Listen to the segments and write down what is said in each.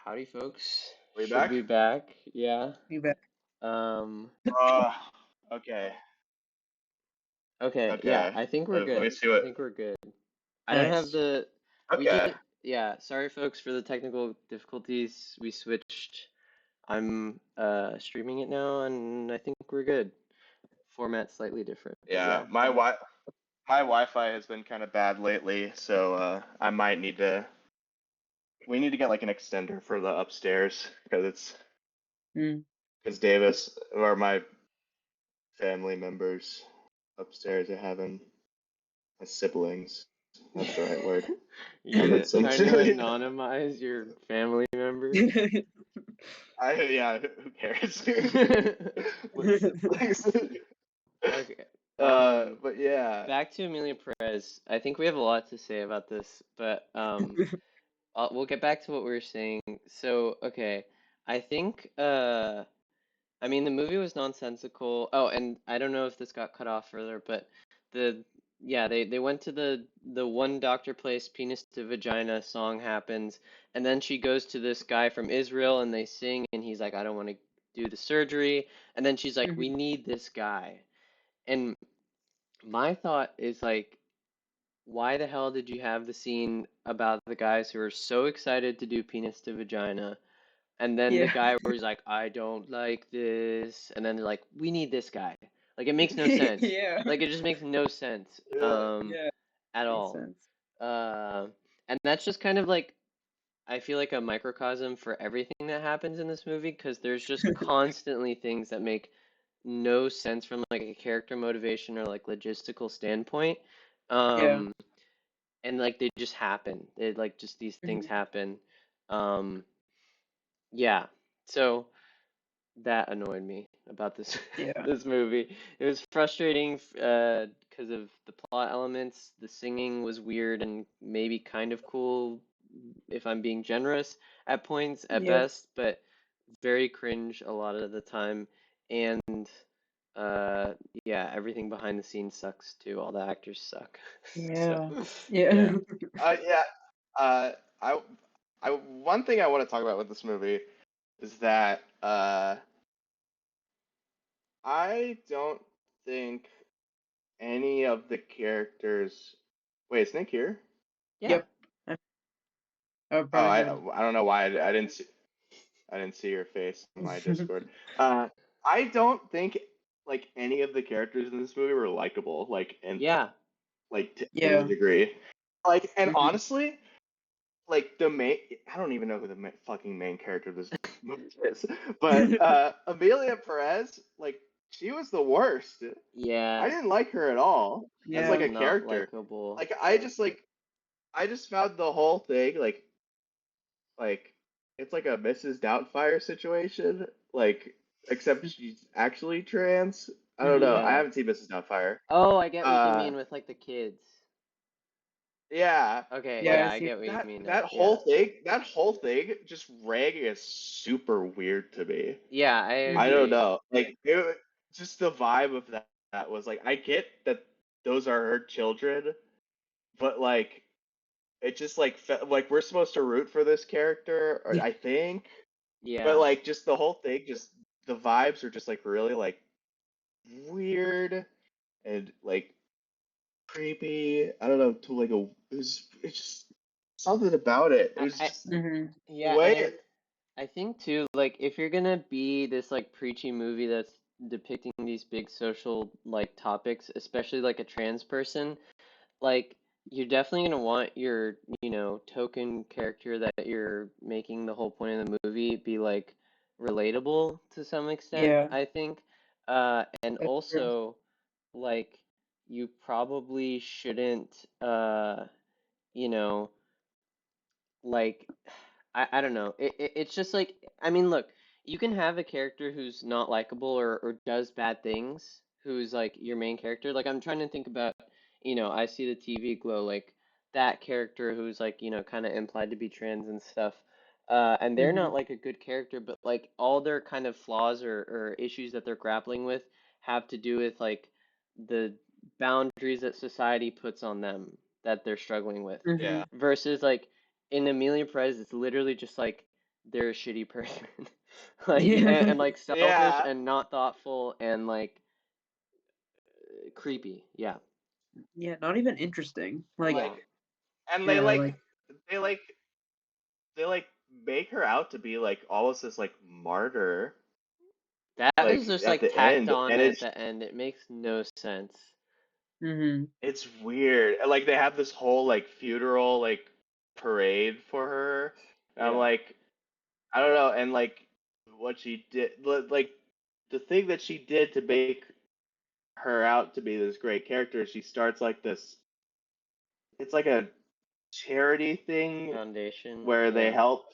Howdy, folks. We Should back? be back. Yeah. You bet. Um. Uh, okay. Okay. Yeah. Okay. I think we're Let me good. see I what. think we're good. I don't have Nice. the. We Okay. did. Yeah. Sorry, folks, for the technical difficulties. We switched. I'm streaming it now, and I think we're good. Format slightly different, but Yeah, yeah. my Wi-Fi has been kind of bad lately, so I might need to. We need to get like an extender for the upstairs Mm. because Davis or my family members upstairs are having my siblings. That's the right word. You're Having some. trying to anonymize your family members. Yeah. Who cares? Okay. But yeah. Back to Amelia Perez. I think we have a lot to say about this, but we'll get back to what we were saying. So, okay, I think I mean the movie was nonsensical. Oh, and I don't know if this got cut off further, but the yeah, they went to the one doctor place, penis to vagina song happens, and then she goes to this guy from Israel and they sing and he's like, I don't want to do the surgery, and then she's like, we need this guy. And my thought is like, why the hell did you have the scene about the guys who are so excited to do penis to vagina, and then the Yeah. guy where he's like, I don't like this, and then they're like, we need this guy. Like it makes no sense. Yeah. Like it just makes no sense Yeah. at Makes all. sense. And that's just kind of like I feel like a microcosm for everything that happens in this movie because there's just constantly things that make no sense from like a character motivation or like logistical standpoint. Yeah. Um, and like they just happen. It like just these things Mhm. happen. Um, yeah. So that annoyed me about this Yeah. this movie. It was frustrating because of the plot elements. The singing was weird and maybe kind of cool if I'm being generous at points at Yeah. best, but very cringe a lot of the time. And uh yeah, everything behind the scenes sucks too. All the actors suck. So Yeah. yeah. Yeah. Yeah. Uh, I, one thing I want to talk about with this movie is that I don't think any of the characters. Wait, is Nick here? Yeah. Yep. Oh, Oh, probably good. I don't know why I didn't see your face on my Discord. I don't think like any of the characters in this movie were likable, Yeah. like to any Yeah. degree. Like, and Mhm. honestly, like the main, I don't even know who the fucking main character of this movie is, but Amelia Perez, like, she was the worst. I Yeah. didn't like her at all as She like Yeah. was a not character. likable. Like I just found the whole thing like it's like a Mrs. Doubtfire situation, like except she's actually trans. I don't know. Mhm. I Yeah. haven't seen Mrs. Doubtfire. Oh, I get what you Uh, mean with like the kids. yeah, Okay, Yeah, but yeah, I I see. get what you mean now. that Yeah. that whole thing just rang is super weird to me. Yeah, I I don't Mhm. agree. know. Just the vibe of that was like I get that those are her children, but like it just like like we're supposed to root for this character, or I think. But Yeah. like just the whole thing, just the vibes are just like really like weird and like creepy. I don't know to like a it's just something about it. It was I just Mhm. the yeah, and way. I think too, like if you're gonna be this like preachy movie that's depicting these big social like topics, especially like a trans person, like you're definitely gonna want your, token character that you're making the whole point of the movie be like relatable to some extent, Yeah. I think. And That's true. also like you probably shouldn't you know, like I don't know. It's just like I mean, look, you can have a character who's not likable or does bad things, who's like your main character. Like I'm trying to think about, I see the TV glow, like that character who's like, kind of implied to be trans and stuff. And they're not Mhm. like a good character, but like all their kind of flaws or issues that they're grappling with have to do with like the boundaries that society puts on them that they're struggling with Yeah. Mhm. versus like in Amelia Perez, it's literally just like they're a shitty person. Like Yeah. and like selfish Yeah, and not thoughtful and like creepy. Yeah. Yeah, not even interesting. Like, Yeah. like, and yeah, like, they like they like make her out to be like almost this like martyr, That was like just at like the tacked end, on and at the end. It makes no sense. mm-hmm. it's weird. And, like they have this whole like funeral like parade for her. And I'm Yeah. like, I don't know, and like what she did, like the thing that she did to make her out to be this great character, she starts like this. It's like a charity thing Foundation. where they Yeah. help.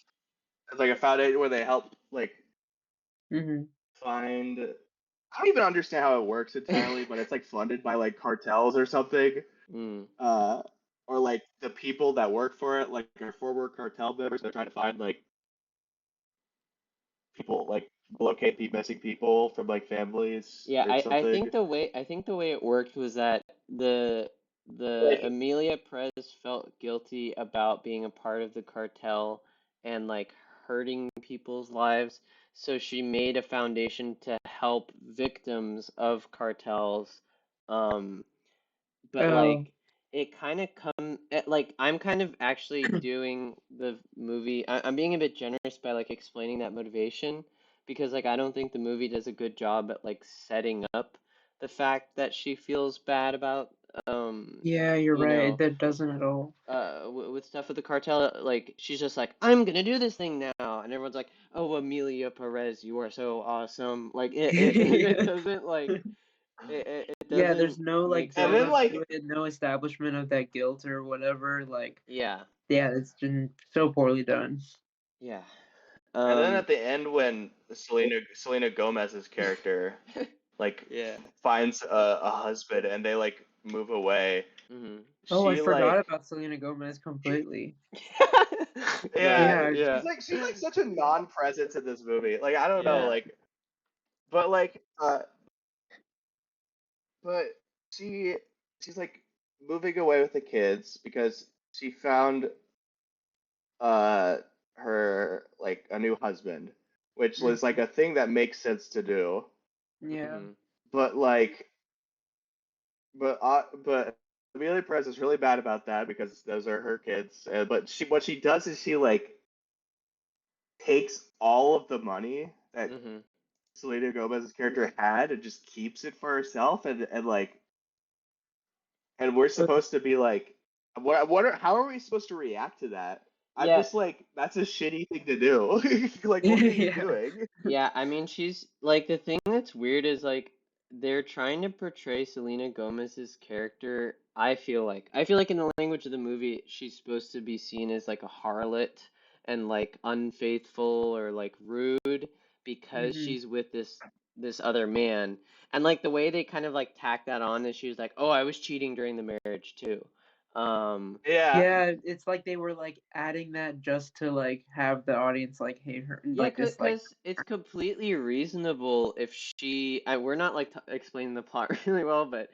It's like a foundation where they help like Mm-hmm. find. I don't even understand how it works entirely, but it's like funded by like cartels or something, Mm. uh, or like the people that work for it, like are former cartel members. They're trying to find like people, like locate the missing people from like families Yeah, or I something. think the way it worked was that the Like, Amelia Perez felt guilty about being a part of the cartel and like hurting people's lives, so she made a foundation to help victims of cartels. Um, but Oh, like it kind of like I'm kind of actually doing the movie. I'm being a bit generous by like explaining that motivation because like I don't think the movie does a good job at like setting up the fact that she feels bad about yeah, you're you right. know That doesn't at all. with stuff with the cartel. Like she's just like, I'm gonna do this thing now, and everyone's like, oh, Amelia Perez, you are so awesome. Like it Yeah. doesn't like it Yeah, doesn't there's no make like and build then up sense. to it, no establishment of that guilt or whatever. Like, Yeah. yeah, it's been so poorly done. Yeah. and then Um, at the end when Selena Gomez's character like yeah. finds a husband and they like move away, Hmm. Oh, I she forgot like about Selena Gomez completely. Go yeah, ahead. Yeah. Yeah. she's like such a non-presence in this movie. Like I don't know, Yeah. like but like but she she's like moving away with the kids because she found uh her like a new husband, which was like Mhm. a thing that makes sense to do. Yeah. Hmm. But like but Amelia Perez is really bad about that because those are her kids. But she what she does is she like takes all of the money that Hmm. Selena Gomez's character had and just keeps it for herself and like and we're Okay. supposed to be like how are we supposed to react to that? I'm Yeah. just like that's a shitty thing to do. Like what are you Yeah. doing? Yeah. I mean, she's like the thing that's weird is like they're trying to portray Selena Gomez's character. I feel like in the language of the movie, she's supposed to be seen as like a harlot and like unfaithful or like rude because Hmm. she's with this other man. And like the way they kind of like tack that on is she was like, "Oh, I was cheating during the marriage too." Um, Yeah. Yeah, it's like they were like adding that just to like have the audience like hate her and Yeah, like this like because it's completely reasonable if we're not like t explaining the plot really well, but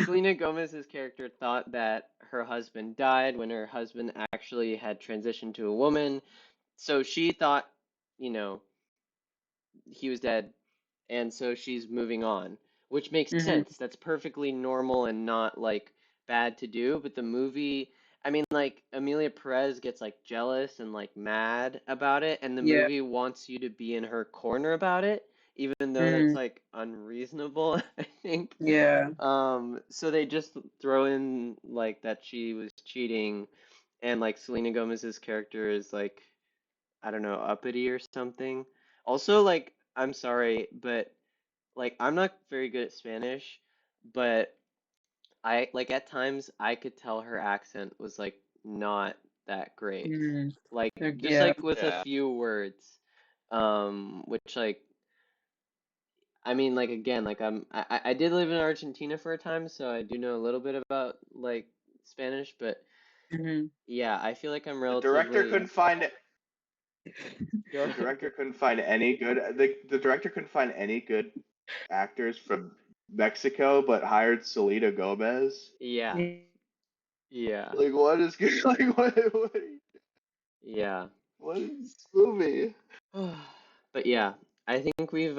Selena Gomez's character thought that her husband died when her husband actually had transitioned to a woman. So she thought, you know, he was dead, and so she's moving on, which makes hmm sense. That's perfectly normal and not like bad to do. But the movie, I mean, like Amelia Perez gets like jealous and like mad about it, and the yeah. movie wants you to be in her corner about it, even though that's hmm like unreasonable, I think. Yeah. So they just throw in like that she was cheating, and like Selena Gomez's character is like I don't know, uppity or something. Also, like, I'm sorry, but like I'm not very good at Spanish, but I like at times I could tell her accent was like not that great. hmm Like just Yeah. like with a Yeah. few words. Which like I mean like again, like I did live in Argentina for a time, so I do know a little bit about like Spanish, but hmm yeah, I feel like I'm The director relatively couldn't find go the director couldn't find any good actors from Mexico, but hired Selena Gomez. yeah. Yeah. Like what is good? Like what? Yeah. What is this movie? But yeah, I think we've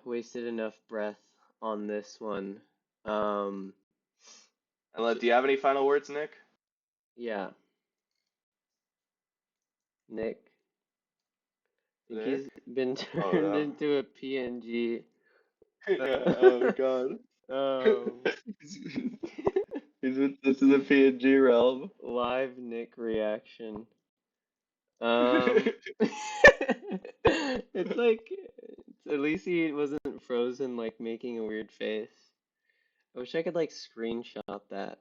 wasted enough breath on this one. Um, And do you have any final words, Nick? yeah, Nick, I think Nick? he's been Oh turned no. into a PNG. Yeah, oh god. Um, This is a PNG realm. live Nick reaction. Um, it's like at least he wasn't frozen, like making a weird face. I wish I could like screenshot that.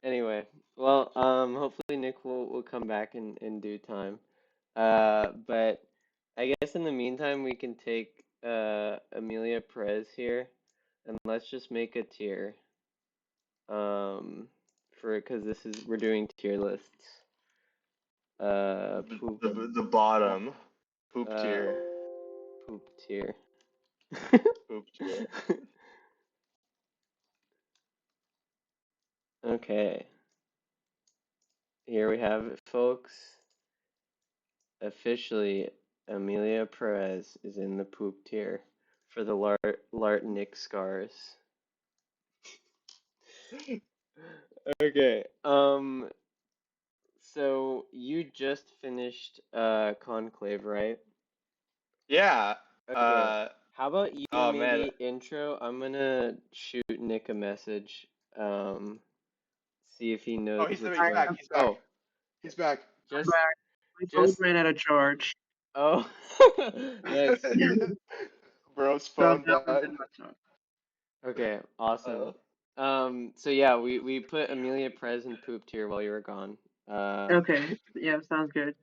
Anyway, well, hopefully Nick will come back in due time. But I guess in the meantime we can take Amelia Perez here, and let's just make a tier. For because this is we're doing tier lists. Poop. The bottom. Poop Uh, tier. poop tier. Poop tier. Okay, here we have it, folks. Officially, Amelia Perez is in the poop tier for the Lartnickscars. Okay, so you just finished Conclave, right? Yeah. Okay, how about you Oh man. maybe intro? I'm gonna shoot Nick a message, see if he knows Oh, he's which Alright, back. one. I'm He's back. Oh, He's back. just, back. We both just, ran out of charge. oh, nice. Bro's So phone that was died. in my phone. Okay, awesome. Uh, So yeah, we put Amelia Perez in poop tier while you were gone. Okay. Yeah, sounds good.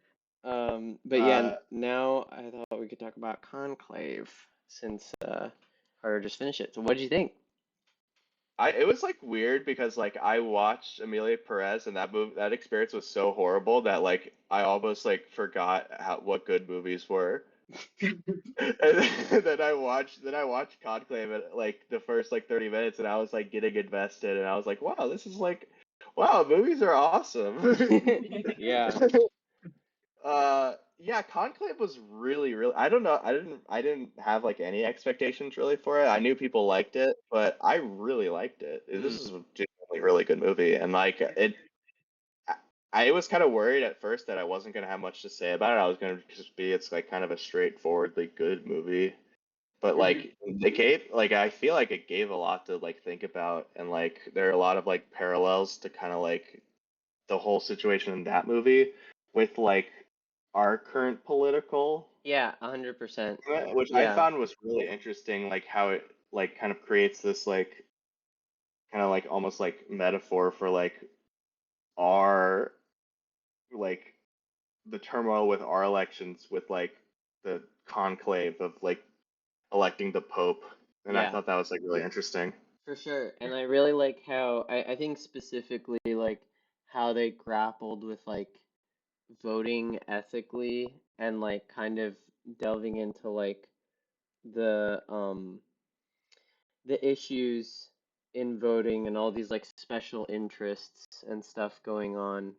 But yeah, uh, now I thought we could talk about Conclave since Carter just finished it. So what did you think? it was like weird because like I watched Amelia Perez and that experience was so horrible that like I almost like forgot what good movies were. And then I watched Conclave at like the first like 30 minutes and I was like getting invested and I was like, wow, this is like wow, movies are awesome. Yeah. Yeah, Conclave was really I don't know, I didn't have like any expectations really for it. I knew people liked it, but I really liked it. This Mm. is a genuinely really good movie and like I was kind of worried at first that I wasn't gonna have much to say about it. I was gonna just be it's like kind of a straightforwardly good movie. But Mhm. like it gave like I feel like it gave a lot to like think about and like there are a lot of like parallels to kind of like the whole situation in that movie with like our current political, Yeah, 100%. which I Yeah. found was really interesting, like how it like kind of creates this like kind of like almost like metaphor for like our like the turmoil with our elections with like the conclave of like electing the Pope. And I Yeah, thought that was like really interesting. for sure. And I really like how I think specifically like how they grappled with like voting ethically and like kind of delving into like the the issues in voting and all these like special interests and stuff going on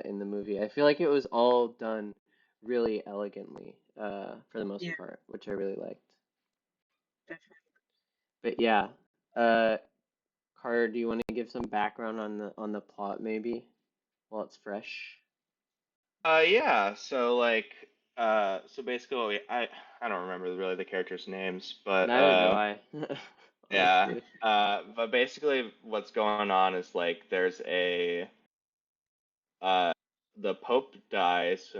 in the movie. I feel like it was all done really elegantly for the most Yeah, part, which I really liked. definitely. But yeah, uh, Carter, do you want to give some background on the plot maybe while it's fresh? Yeah, so like so basically I don't remember really the characters' names, but Neither do I, yeah. honestly. But basically what's going on is like there's a uh the Pope dies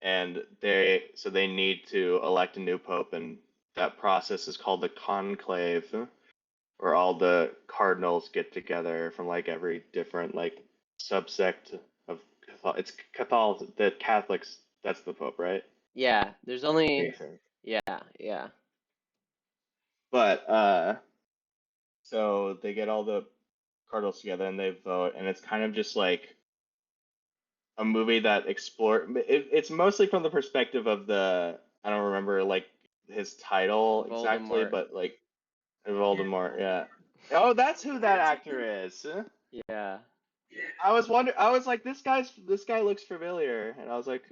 and they need to elect a new Pope and that process is called the conclave where all the cardinals get together from like every different like subsect of it's Catholic the Catholics that's the Pope, right? Yeah, there's only Okay. yeah, yeah, But so they get all the cardinals together and they vote and it's kind of just like a movie that it's mostly from the perspective of the I don't remember like his title exactly, Voldemort. but like Yeah. Voldemort, yeah. Oh, that's who that actor is. Yeah. I was wondering. I was like, this guy looks familiar, and I was like,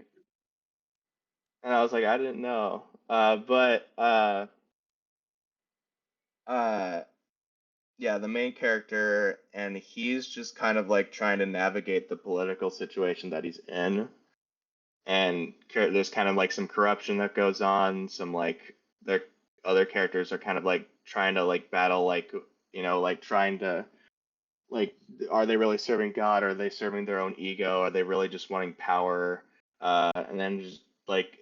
I didn't know. Uh, yeah, the main character, and he's just kind of like trying to navigate the political situation that he's in, and there's kind of like some corruption that goes on. Some like their other characters are kind of like trying to like battle like like trying to like are they really serving God? Are they serving their own ego? Are they really just wanting power? And then just like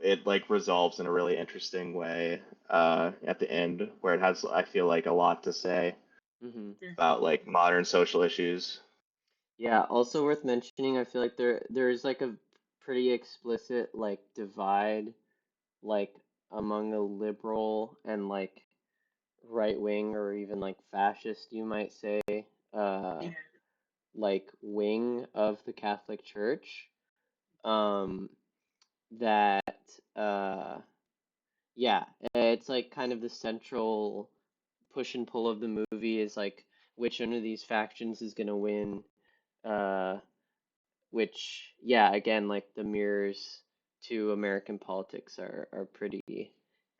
it like resolves in a really interesting way at the end where it has I feel like a lot to say Hmm. about like modern social issues. Yeah, also worth mentioning, I feel like there's like a pretty explicit like divide like among the liberal and like right wing or even like fascist, you might say, uh like wing of the Catholic Church. Um that yeah, it's like kind of the central push and pull of the movie is like which one of these factions is gonna win. Uh which yeah, again, like the mirrors to American politics are pretty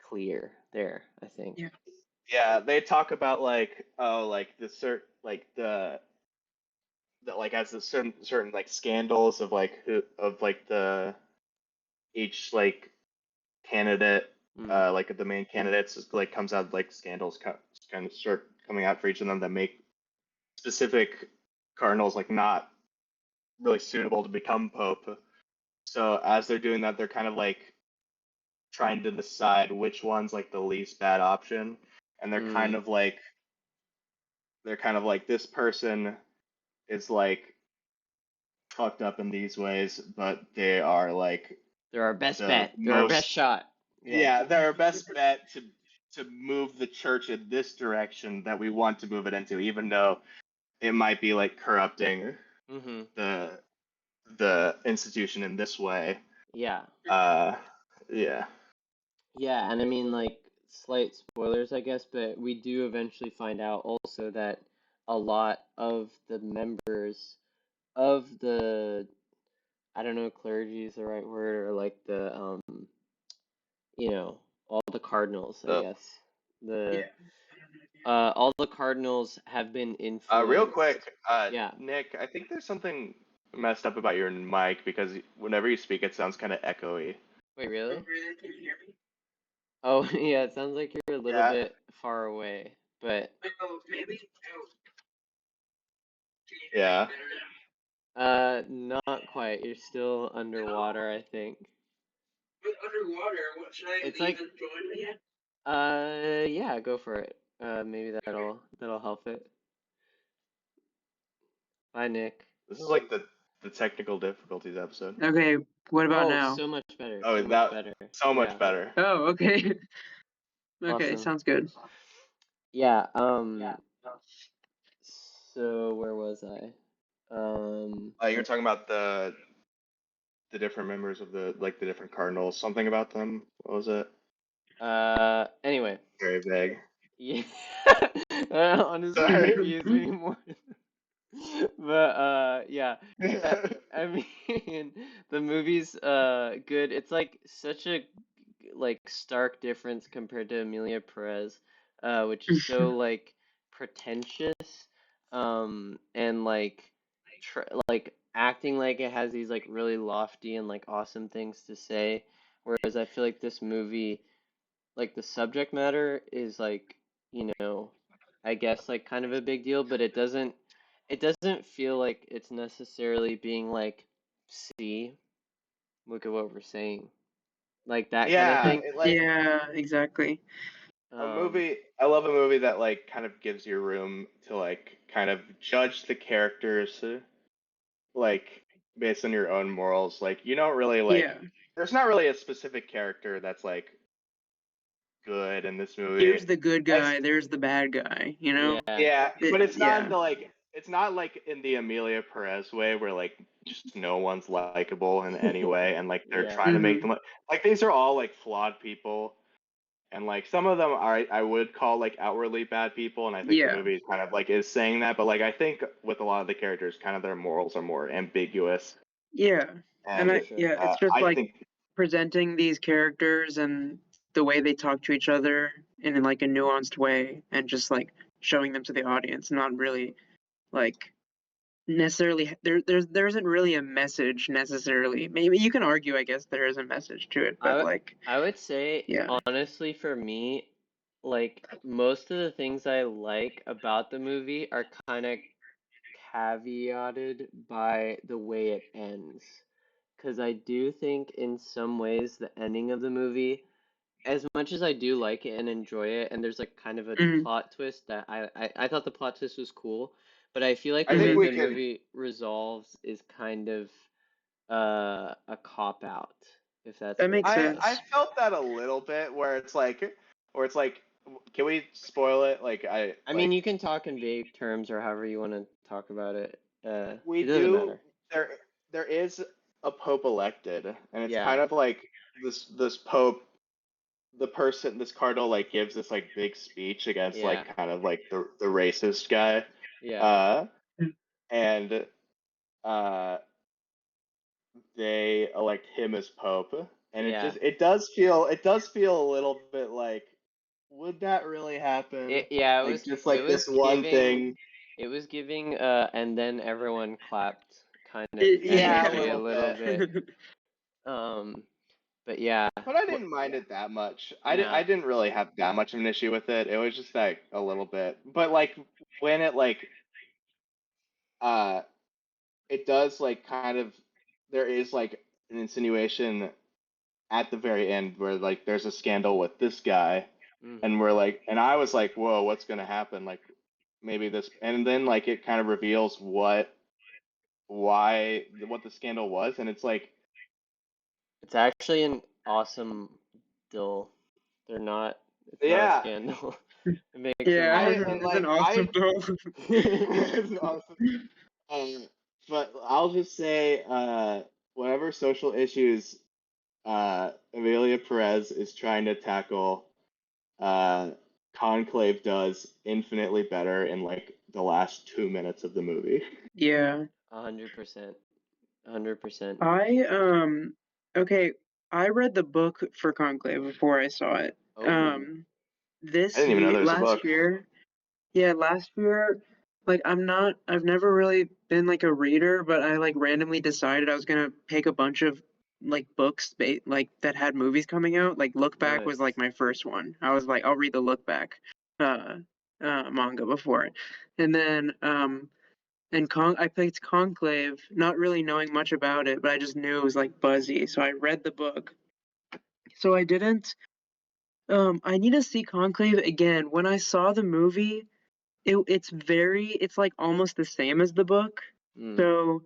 clear there, I think. Yeah. Yeah, they talk about like like the like as the certain like scandals of like who of like the each like candidate Mm. like the main candidates like comes out like scandals kind of start coming out for each of them that make specific cardinals like not really suitable to become pope. So as they're doing that, they're kind of like trying to decide which one's like the least bad option, and Mm. they're kind of like this person is like fucked up in these ways, but they are like They're our best the bet. They're our best most shot. Yeah. yeah, they're our best bet to move the church in this direction that we want to move it into, even though it might be like corrupting Mm-hmm. the the institution in this way. Yeah. Uh, yeah. Yeah, and I mean like slight spoilers, I guess, but we do eventually find out also that a lot of the members of the I don't know, clergy is the right word, or like the you know, all the cardinals, I Uh, guess. Yeah. The all the cardinals have been Real influenced. quick, Yeah. Nick, I think there's something messed up about your mic because whenever you speak, it sounds kind of echoey. Wait, Oh, really? really? Can you hear me? Oh, yeah, it sounds like you're a little Yeah. bit far away, but Oh, maybe. Oh, can you hear me Yeah. better now? not quite. You're still No. underwater, I think. But underwater, what should I It's leave like and join again? yeah, go for it. Maybe Okay. that'll help it. Bye, Nick. This is like the technical difficulties episode. Okay, what about Oh, now? so much better. Oh, So much that better. so much Yeah. better. Oh, okay. Okay, Awesome. sounds good. Yeah, so where was I? You're talking about the different members of the like the different cardinals. Something about them. What was it? Anyway. Very vague. Yeah. That honestly Sorry. confused me more. But yeah. I mean the movie's good. It's like such a like stark difference compared to Amelia Perez, which is so like pretentious, and like like acting like it has these like really lofty and like awesome things to say, whereas I feel like this movie, like the subject matter is like, I guess like kind of a big deal, but it doesn't feel like it's necessarily being like, see, look at what we're saying, like that kind of Yeah, thing. like Yeah, exactly. a Um, movie. I love a movie that like kind of gives you room to like kind of judge the characters, like based on your own morals. Like you don't really like. Yeah. There's not really a specific character that's like good in this movie. Here's the good As guy, there's the bad guy, you know? yeah, yeah, but it's not in Yeah. the like. It's not like in the Amelia Perez way where like just no one's likable in any way, and like they're yeah, trying to make Hmm. them like these are all like flawed people, and like some of them are I would call like outwardly bad people, and I think the Yeah. movie kind of like is saying that, but like I think with a lot of the characters, kind of their morals are more ambiguous, Yeah. And For and sure. it's just I like think presenting these characters and the way they talk to each other in like a nuanced way and just like showing them to the audience, not really like necessarily there isn't really a message necessarily. Maybe you can argue, I guess there is a message to it, I but w- like I would say yeah. honestly for me, like most of the things I like about the movie are kind of caveated by the way it ends. Because I do think in some ways the ending of the movie, as much as I do like it and enjoy it, and there's like kind of a Mhm. plot twist that I thought the plot twist was cool, but I feel like I the think way Mhm. we the can. movie resolves is kind of a cop out, if that's That makes making I sense. sense. felt that a little bit where it's like, can we spoil it? Like I I mean, like you can talk in vague terms or however you want to talk about it. we It doesn't do matter. there there is a pope elected, and it's Yeah, kind of like this pope, the person, this cardinal like gives this like big speech against yeah, like kind of like the racist guy, yeah, uh, and uh, they elect him as pope, and yeah. it does feel a little bit like, would that really happen? Yeah, Like just it like was this one giving thing. it was giving and then everyone clapped kind of Yeah, a energy a Yeah. little little bit. bit. Um, but yeah, But I what didn't mind it that much. I nah, didn't really have that much of an issue with it. It was just like a little bit. But like when it like uh it does like kind of, there is like an insinuation at the very end where like there's a scandal with this guy, hmm and we're like, and I was like, whoa, what's gonna happen? Like maybe this, and then like it kind of reveals what the scandal was, and it's like, It's actually an awesome deal. They're not. It's not a yeah, scandal. It makes them Yeah. I more and It's an like awesome I goal. it's awesome. But I'll just say, whatever social issues Amelia Perez is trying to tackle, uh, Conclave does infinitely better in like the last 2 minutes of the movie. Yeah. 100%. 100%. I okay, I read the book for Conclave before I saw it. Oh, Um I didn't even know there was a book. last year, yeah, last year, like I've never really been like a reader, but I like randomly decided I was gonna pick a bunch of like books like that had movies coming out. Like Look Back was like nice. my first one. I was like, I'll read the Look Back uh manga before it. And then I picked Conclave, not really knowing much about it, but I just knew it was like buzzy, so I read the book. So I didn't I need to see Conclave again. When I saw the movie, it's like almost the same as the book. Mm, So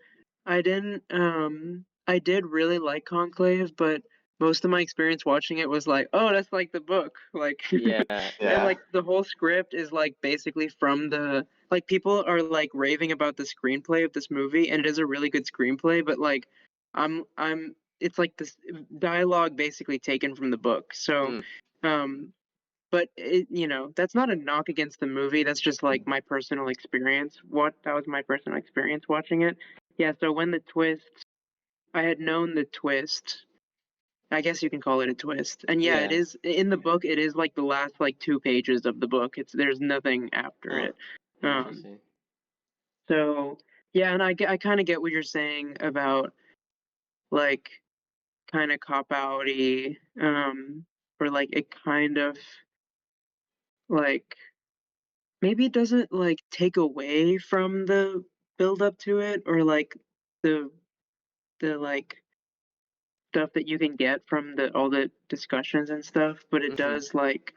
I did really like Conclave, but most of my experience watching it was like, oh, that's like the book. Like yeah, and yeah. Yeah, like the whole script is like basically from the like people are like raving about the screenplay of this movie and it is a really good screenplay, but like I'm it's like this dialogue basically taken from the book. So Mm, um but that's not a knock against the movie. That's just like my personal experience. That was my personal experience watching it. Yeah, so when the twist, I had known the twist. I guess you can call it a twist. And yeah, it yeah. is in the book. It is like the last like 2 pages of the book. There's nothing after Huh. it. Um, Interesting. so yeah, and I kind of get what you're saying about like kind of cop outy, or like it kind of like maybe it doesn't like take away from the build up to it or like the like stuff that you can get from the all the discussions and stuff, but it hmm does like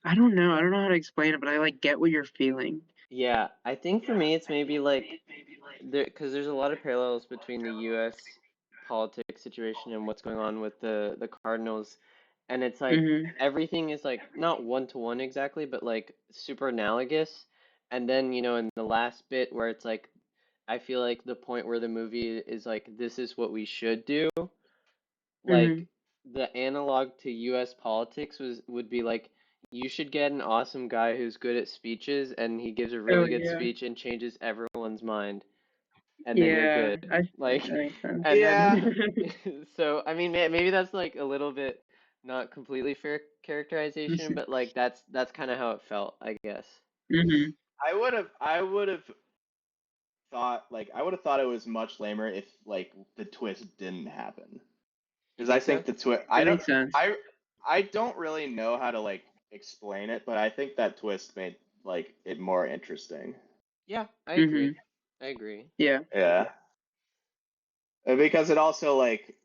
I don't know how to explain it, but I like get what you're feeling. Yeah, I think for me it's maybe like because there's a lot of parallels between the U.S. politics situation and what's going on with the Cardinals, and it's like Mhm. everything is like not one to one exactly, but like super analogous. And then, in the last bit where it's like I feel like the point where the movie is like this is what we should do, like Mhm. the analog to US politics would be like you should get an awesome guy who's good at speeches and he gives a Oh really good yeah. speech and changes everyone's mind and then you're Yeah, good. that Like makes sense. and then Yeah, so I mean maybe that's like a little bit not completely fair characterization, but like that's kind of how it felt, I guess. Hmm. I would have thought it was much lamer if like the twist didn't happen. You Because I think so? think the twist, That makes sense. I don't really know how to like explain it, but I think that twist made like it more interesting. Yeah, I Hmm. agree. I agree. Yeah. Yeah, and because it also like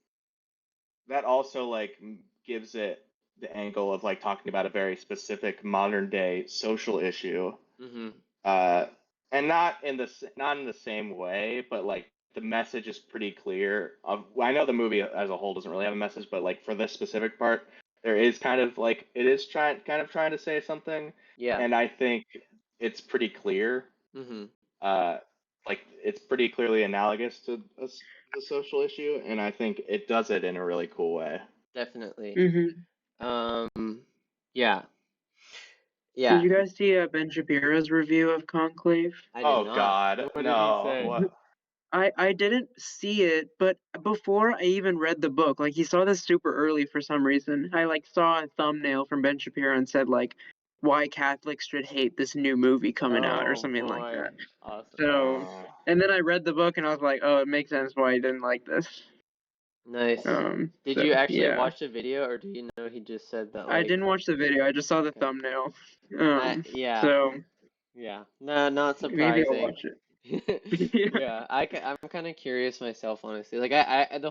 that also like gives it the angle of like talking about a very specific modern day social issue, Hmm. uh, and not in the same way, but like the message is pretty clear. I know the movie as a whole doesn't really have a message, but like for this specific part, there is kind of like it is trying to say something, Yeah. and I think it's pretty clear. Hmm. Uh, like it's pretty clearly analogous to the social issue, and I think it does it in a really cool way. Definitely. Hmm. Yeah. Did Yeah. you guys see Ben Shapiro's review of Conclave? I did Oh not. God, What did he no! say? What? I didn't see it, but before I even read the book, like he saw this super early for some reason. I like saw a thumbnail from Ben Shapiro and said like why Catholics should hate this new movie coming out or Oh something like boy. that. Awesome. So, Oh, and then I read the book and I was like, oh, it makes sense why he didn't like this. Nice. Did So you actually yeah. watch the video or do you know he just said that I didn't like watch the video. I just saw the okay. thumbnail. Yeah. So Yeah. No, not maybe I'll surprising. watch it. Yeah, I'm kind of curious myself, honestly. Like the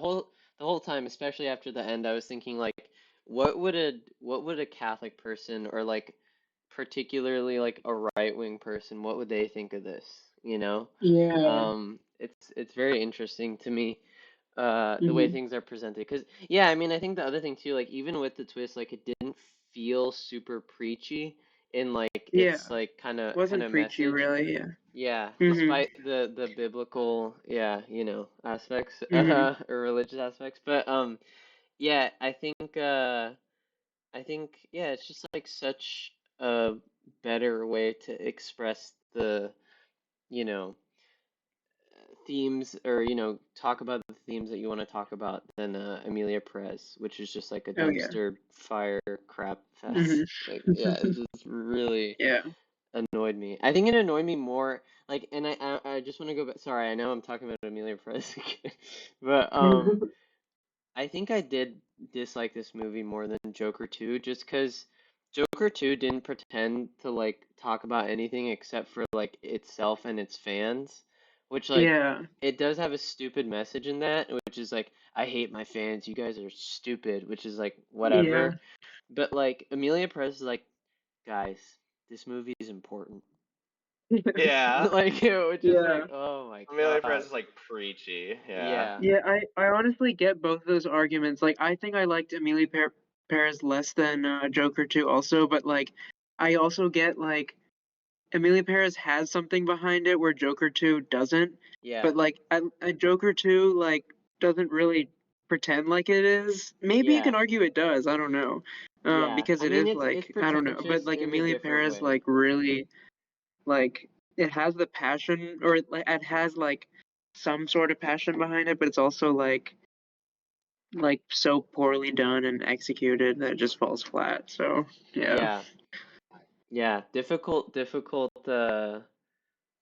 whole time, especially after the end, I was thinking like, what would a Catholic person or like particularly like a right wing person, what would they think of this? You know? Yeah. It's very interesting to me, the way Hmm. things are presented. Because yeah, I mean, I think the other thing too, like even with the twist, like it didn't feel super preachy in like Yeah. its like kind Wasn't of preachy message. really. Yeah. Yeah, Hmm. despite the biblical, yeah, aspects, Hmm. or religious aspects, but yeah, I think yeah, it's just like such a better way to express the, you know, themes or talk about the themes that you want to talk about than Amelia Perez, which is just like a Oh yeah. dumpster fire crap Hmm. fest. Like yeah, it just really Yeah. annoyed me. I think it annoyed me more like, and I just want to go back. Sorry, I know I'm talking about Amelia Perez again, but I think I did dislike this movie more than Joker 2, just because Joker 2 didn't pretend to like talk about anything except for like itself and its fans, which like Yeah. it does have a stupid message in that, which is like I hate my fans, you guys are stupid, which is like Yeah. whatever. But like Amelia Perez is like, guys, this movie is important. yeah. Like, which is Yeah. like, oh my Amelia Perez God. is like preachy. Yeah. Yeah. Yeah. I honestly get both of those arguments. Like, I think I liked Perez less than Joker 2 also, but like, I also get like Amelia Perez has something behind it where Joker 2 doesn't. Yeah. But like, Joker 2 like doesn't really pretend like it is. Maybe you Yeah. can argue it does. I don't know. Yeah. Because I it mean, is it's like I don't know, but pretentious like in a Amelia different Perez way. like really like it has the passion or it has like some sort of passion behind it, but it's also like so poorly done and executed that it just falls flat. So yeah. Yeah. Yeah. Difficult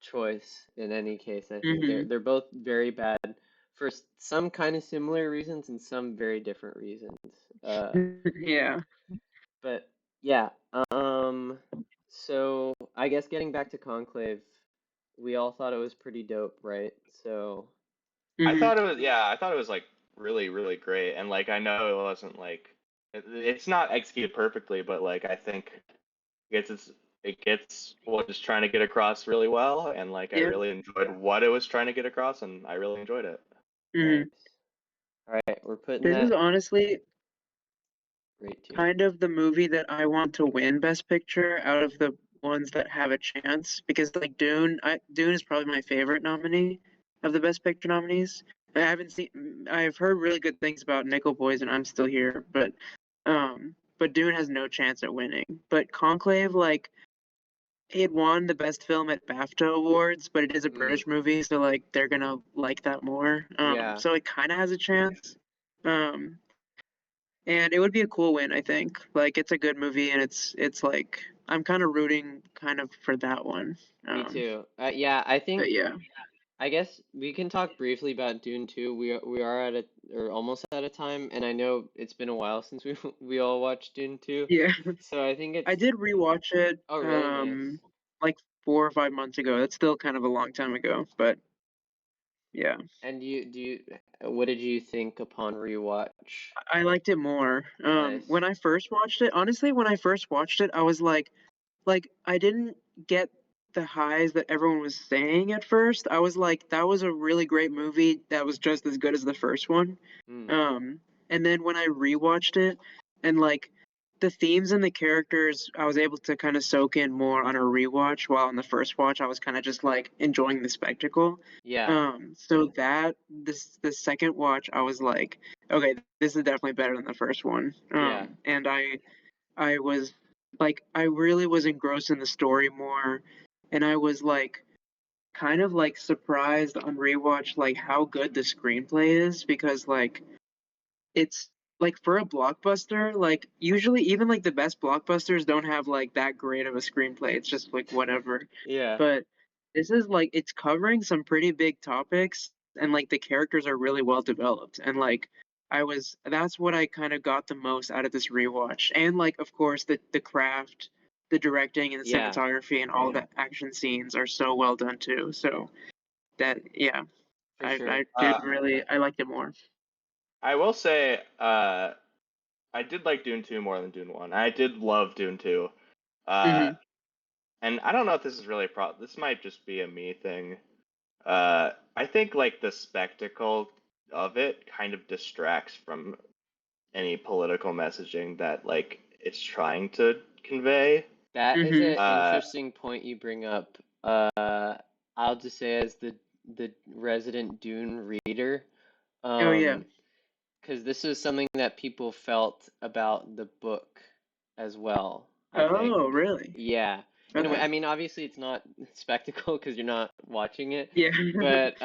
choice in any case. I think Hmm. they're both very bad for some kind of similar reasons and some very different reasons. Uh, Yeah. but yeah. So I guess getting back to Conclave, we all thought it was pretty dope, right? So Hmm. I thought it was like really, really great. And like, I know it wasn't like, it's not executed perfectly, but like, I think it gets what it's trying to get across really well. And like, I Yeah. really enjoyed what it was trying to get across, and I really enjoyed it. nice. Hmm. All right, we're putting This is that honestly right tier. kind of the movie that I want to win Best Picture out of the ones that have a chance because like Dune is probably my favorite nominee of the Best Picture nominees. I haven't seen. I've heard really good things about Nickel Boys, and I'm still here, but Dune has no chance at winning. But Conclave, like, it won the best film at BAFTA awards, but it is a Mm, British movie, so like they're gonna like that more. yeah, So it kind of has a chance. Um, and it would be a cool win, I think. Like it's a good movie, and it's like I'm kind of rooting kind of for that one. me too. Yeah, I But think yeah, I guess we can talk briefly about Dune 2. We are at a or almost at a time, and I know it's been a while since we we all watched Dune 2. yeah. So I think I it's did rewatch it, oh really nice. like 4 or 5 months ago. That's still kind of a long time ago, but yeah. And what did you think upon rewatch? I liked it more. Nice. When I first watched it, honestly, when I first watched it, I was like I didn't get the highs that everyone was saying at first. I was like, that was a really great movie that was just as good as the first one. Mm, Um, and then when I rewatched it, and like the themes and the characters, I was able to kind of soak in more on a rewatch. While on the first watch, I was kind of just like enjoying the spectacle. yeah, So that the second watch, I was like, okay, this is definitely better than the first one. yeah, And I was like I really was engrossed in the story more, and I was like kind of like surprised on rewatch like how good the screenplay is because like it's like for a blockbuster, like usually even like the best blockbusters don't have like that great of a screenplay. It's just like whatever. yeah, But this is like it's covering some pretty big topics and like the characters are really well developed and like I was that's what I kind of got the most out of this rewatch. And like of course the craft, the directing and the yeah, cinematography and all the action scenes are so well done too. So that yeah, for sure. I did really I liked it more. I will say, I did like Dune 2 more than Dune 1. I did love Dune 2. Uh, Mhm. and I don't know if this is really a problem. This might just be a me thing. I think like the spectacle of it kind of distracts from any political messaging that like it's trying to convey. That is Mhm. an Uh, interesting point you bring up. I'll just say as the resident Dune reader, Oh yeah. um, because this was something that people felt about the book as well, I think. Oh, really? Yeah. In a way, Okay. I mean, obviously it's not spectacle because you're not watching it, Yeah. but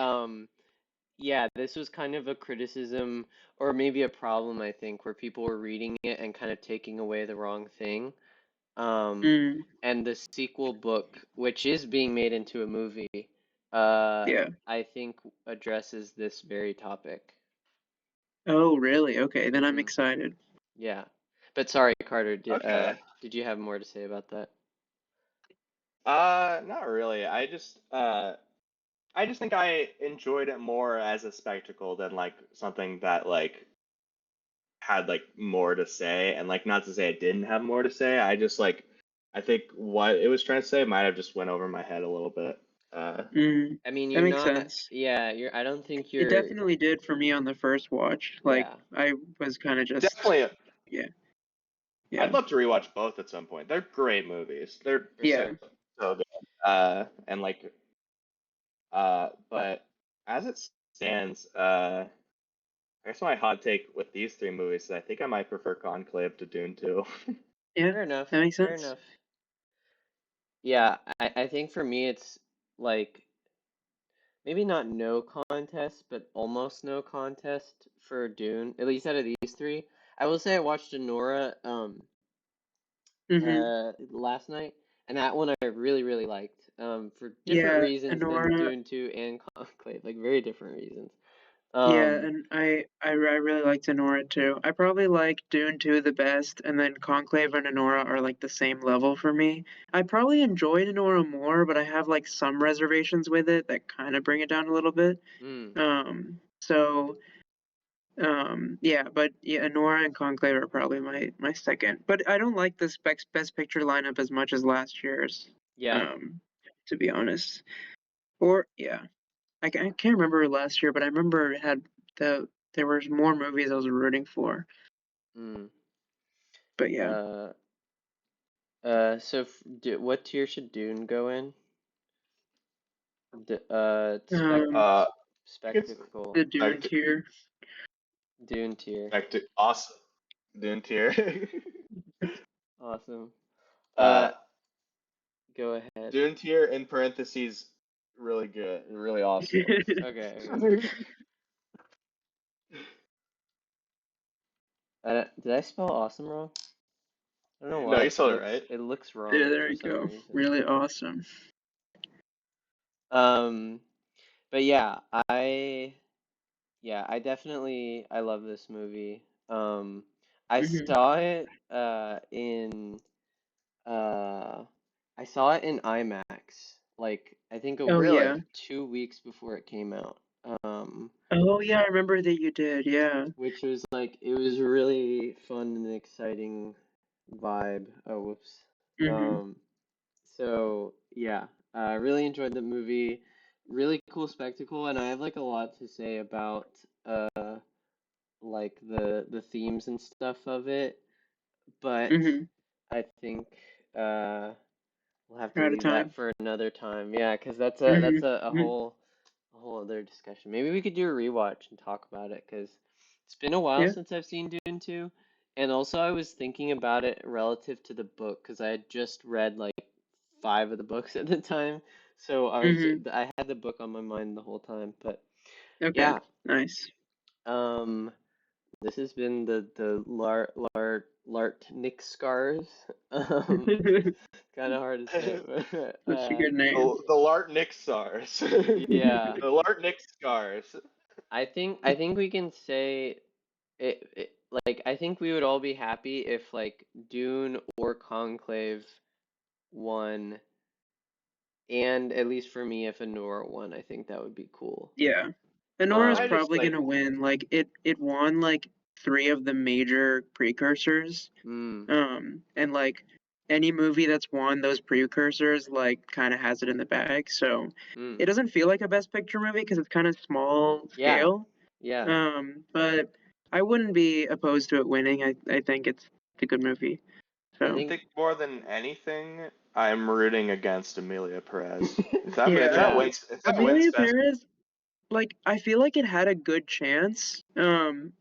yeah, this was kind of a criticism or maybe a problem, I think, where people were reading it and kind of taking away the wrong thing. Um, Mm, and the sequel book, which is being made into a movie, yeah. I think addresses this very topic. Oh, really? Okay, then I'm Hmm. excited. Yeah. But sorry, Carter, okay. did you have more to say about that? Not really. I just think I enjoyed it more as a spectacle than like something that like had like more to say. And like not to say I didn't have more to say. I just like I think what it was trying to say might have just went over my head a little bit. Uh, Mm, I mean, that you're makes not, sense. yeah, I don't think It you're, definitely did for me on the first watch. Like yeah. I was kind of just definitely, yeah, yeah, I'd love to rewatch both at some point. They're great movies. They're For yeah, sure. so good. And like but as it stands, I guess my hot take with these three movies is I think I might prefer Conclave to Dune 2. yeah. Fair enough. That makes Fair sense. enough. Yeah, I think for me it's like maybe not no contest, but almost no contest for Dune, at least out of these three. I will say I watched Anora Mm-hmm. last night, and that one I really, really liked. For different Yeah, reasons than Enora. Dune 2 and Conclave, like very different reasons. Yeah, Um, and I really liked Enora too. I probably like Dune 2 the best, and then Conclave and Enora are like the same level for me. I probably enjoyed Enora more, but I have like some reservations with it that kind of bring it down a little bit. mm, So yeah, but yeah, Enora and Conclave are probably my second. But I don't like this best picture lineup as much as last year's. yeah. Um, to be honest. Or yeah. I can't remember last year, but I remember it had there was more movies I was rooting for. Mm. But yeah, Uh, so what tier should Dune go in? um, Spectacle. It's spectacle, The Dune tier. Dune tier. awesome. Dune tier. Awesome. uh, Go ahead. Dune tier in parentheses, really good, really awesome. Okay, okay. Did I spell awesome wrong? I don't know No, why. you spelled it right. It looks Yeah, wrong there for you some go. reason. Really awesome. Um, but yeah, I definitely I love this movie. I Hmm. saw it in uh I saw it in IMAX. Like I think Oh Really? yeah. like 2 weeks before it came out. Um, Oh yeah, I remember that you did. Yeah. which was like it was a really fun and exciting vibe. Oh, whoops. Hmm. Um, so yeah, I really enjoyed the movie. Really cool spectacle, and I have like a lot to say about like the themes and stuff of it, but Hmm. I think uh we'll have to Out of leave that time. for another time. Yeah, 'cause Hmm. that's a whole other discussion. Maybe we could do a rewatch and talk about it 'cause it's been a while Yeah. since I've seen Dune 2. And also I was thinking about it relative to the book 'cause I had just read like five of the books at the time. So Hmm. I had the book on my mind the whole time. But Okay. yeah, Nice. um this has been the Lartnickscars. Kind of hard to say, but That's a good name. The Lartnickscars. yeah. The Lartnickscars. I think we can say like I think we would all be happy if like Dune or Conclave won, and at least for me, if Anora won, I think that would be cool. Yeah. Anora's I Um, just probably like gonna win. Like it won like three of the major precursors. mm, And like any movie that's won those precursors like kind of has it in the bag. So mm, it doesn't feel like a best picture movie because it's kind of small yeah, scale. yeah. But I wouldn't be opposed to it winning. I think it's a good movie. I So I think think more than anything, I'm rooting against Amelia Perez. yeah, yeah, If that wins Amelia best, Perez, like I feel like it had a good chance,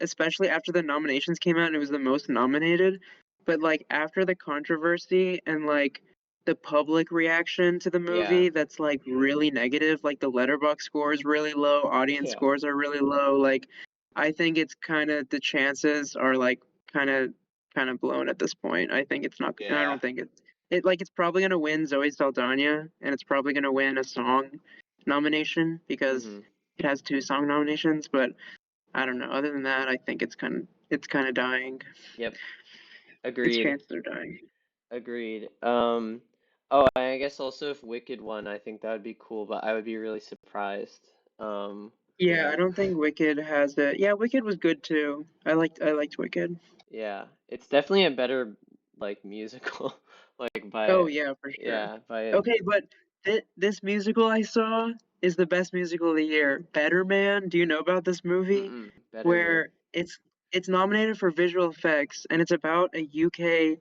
especially after the nominations came out and it was the most nominated. But like after the controversy and like the public reaction to the yeah, movie that's like really negative, like the letterbox score is really low, audience yeah. scores are really low. Like I think it's kind of the chances are like kind of kind of blown at this point. I think it's not. I yeah, don't think it's probably gonna win Zoe Saldana and it's probably gonna win a song nomination because Mm-hmm. it has two song nominations, but I don't know. Other than that, I think it's kind of dying. Yep. Its Agreed. chances are dying. Agreed. Oh, I guess also if Wicked won, I think that would be cool, but I would be really surprised. Um, Yeah, I yeah. don't think Wicked has it. Yeah, Wicked was good too. I liked Wicked. yeah, it's definitely a better like musical, like Oh by yeah, for sure. yeah, by Okay, but this musical I saw is the best musical of the year. Better Man. Do you know about this movie? Better Man. Where it's nominated for visual effects and it's about a UK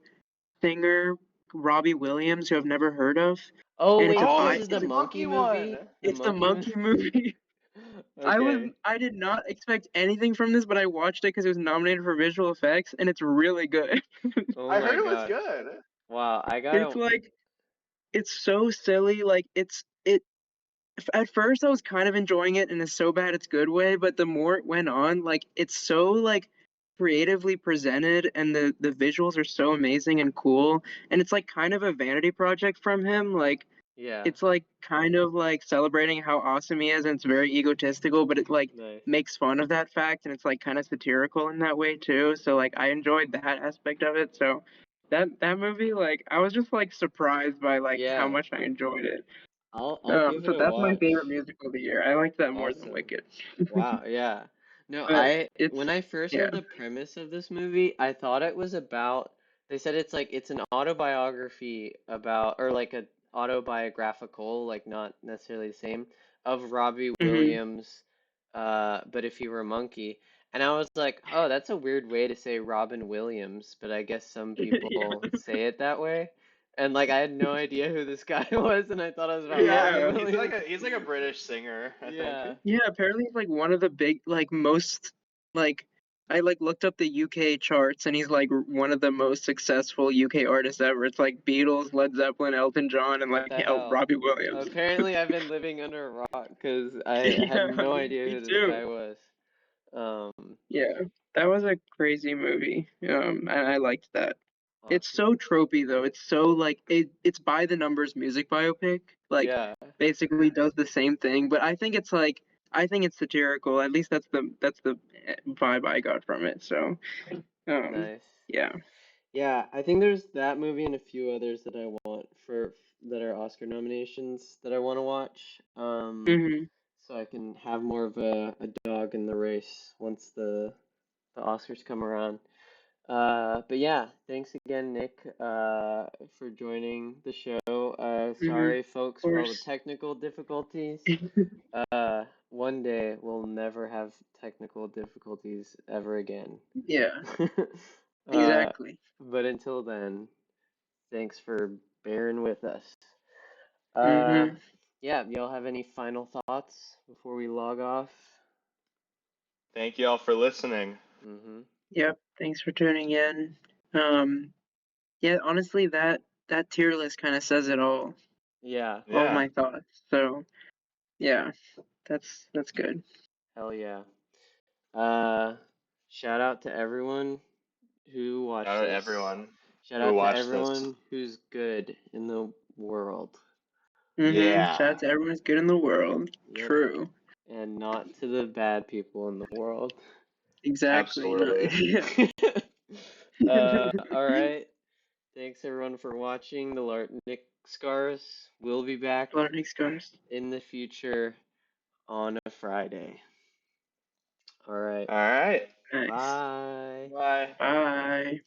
singer, Robbie Williams, who I've never heard of, Oh and it's a wait, Oh, this bi is it's the it's the a monkey monkey one. movie? The it's the monkey movie? monkey movie. Okay. I did not expect anything from this, but I watched it because it was nominated for visual effects, and it's really good. Oh I my heard it was God. good. Wow, I It's gotta like it's so silly. Like at first I was kind of enjoying it in a so bad it's good way, but the more it went on, like it's so like creatively presented and the visuals are so amazing and cool, and it's like kind of a vanity project from him. Like yeah, it's like kind of like celebrating how awesome he is and it's very egotistical, but it like nice. makes fun of that fact and it's like kind of satirical in that way too. So like I enjoyed that aspect of it. So that movie, like I was just like surprised by like how Yeah, much I enjoyed it. I'll give it So a that's my watch. favorite musical of the year. I liked that more than Awesome. Wicked. Wow, yeah. No, But when it's I first yeah. heard the premise of this movie, I thought it was about, they said it's like it's an autobiography about, or like a autobiographical, like not necessarily the same, of Robbie Hmm. Williams, but if he were a monkey. And I was like, oh, that's a weird way to say Robin Williams, but I guess some Yeah. people say it that way. And like I had no idea who this guy was, and I thought I was about Yeah, Robbie Yeah. Williams. he's like a British singer, I think. Yeah. Yeah, apparently he's like one of the big, like most, like I like looked up the UK charts and he's like one of the most successful UK artists ever. It's like Beatles, Led Zeppelin, Elton John, and What like the hell? Robbie Williams. Apparently, I've been living under a rock because I had Yeah, no idea me who this too. guy was. Um, Yeah, that was a crazy movie. And I liked that. It's awesome. so tropey though. It's so like it's by the numbers music biopic. Like Yeah, basically does the same thing, but I think it's like I think it's satirical. At least that's the vibe I got from it. So, um nice. yeah. Yeah, I think there's that movie and a few others that I want for that are Oscar nominations that I want to watch. Mhm. So I can have more of a dog in the race once the Oscars come around. But yeah, thanks again, Nick, for joining the show. Mhm. Sorry, Of folks, for all the course. technical difficulties. One day we'll never have technical difficulties ever again. Yeah, Uh, exactly. but until then, thanks for bearing with us. Uh, Mhm. yeah, y'all have any final thoughts before we log off? Thank you all for listening. Mm-hmm. Yep. Thanks for tuning in. Um yeah, honestly that tier list kind of says it all. Yeah, All Yeah. my thoughts. So, yeah, that's good. hell yeah. Uh, shout out to everyone who watched Shout out to this. everyone Shout who out to watched this. everyone who's good in the world. Shout Yeah. out to everyone who's good in the world. Yep. True. And not to the bad people in the world. Exactly. No, Absolutely. yeah. All right. Thanks everyone for watching the Lartnickscars. We'll be back Lartnickscars. in the future on a Friday. All right. All right. Nice. Bye. Bye. Bye.